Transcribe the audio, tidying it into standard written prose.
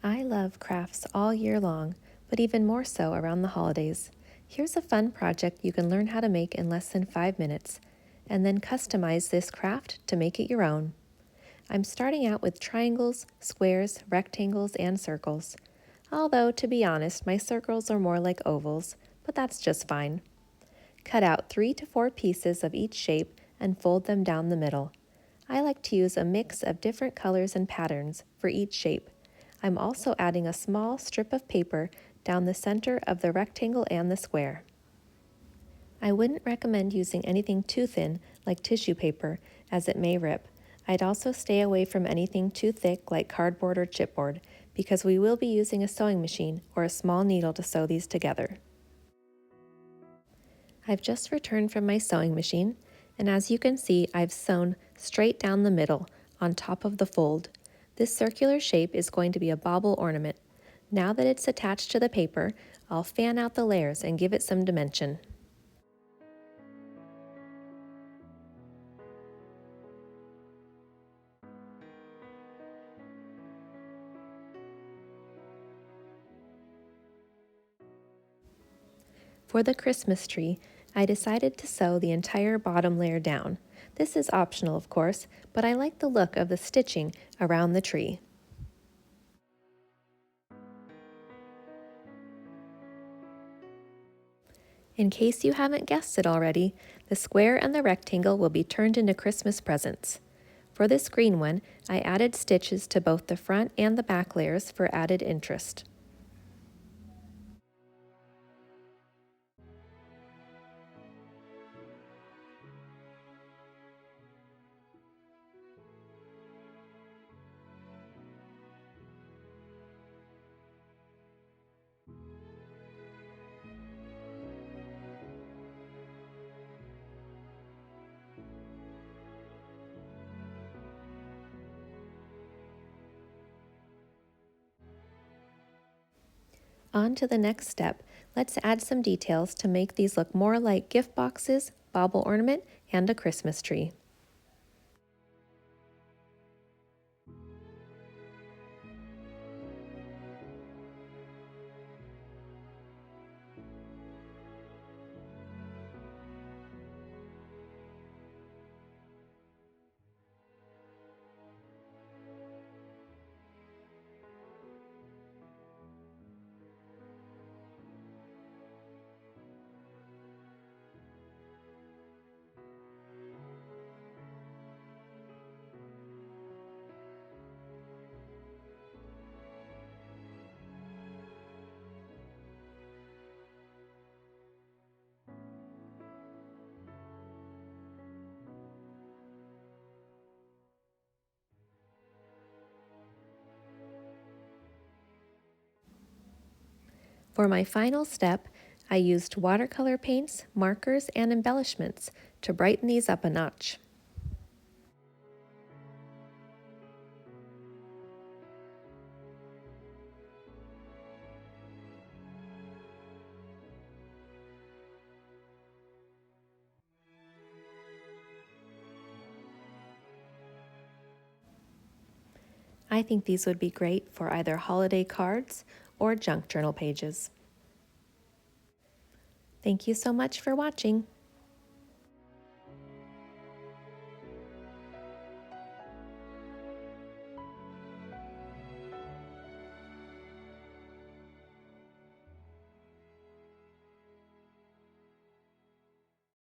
I love crafts all year long, but even more so around the holidays. Here's a fun project you can learn how to make in less than 5 minutes, and then customize this craft to make it your own. I'm starting out with triangles, squares, rectangles, and circles. Although, to be honest, my circles are more like ovals, but that's just fine. Cut out 3 to 4 pieces of each shape and fold them down the middle. I like to use a mix of different colors and patterns for each shape. I'm also adding a small strip of paper down the center of the rectangle and the square. I wouldn't recommend using anything too thin like tissue paper as it may rip. I'd also stay away from anything too thick like cardboard or chipboard because we will be using a sewing machine or a small needle to sew these together. I've just returned from my sewing machine, and as you can see, I've sewn straight down the middle on top of the fold. This circular shape is going to be a bauble ornament. Now that it's attached to the paper, I'll fan out the layers and give it some dimension. For the Christmas tree, I decided to sew the entire bottom layer down. This is optional, of course, but I like the look of the stitching around the tree. In case you haven't guessed it already, the square and the rectangle will be turned into Christmas presents. For this green one, I added stitches to both the front and the back layers for added interest. On to the next step. Let's add some details to make these look more like gift boxes, bauble ornament, and a Christmas tree. For my final step, I used watercolor paints, markers, and embellishments to brighten these up a notch. I think these would be great for either holiday cards or junk journal pages. Thank you so much for watching.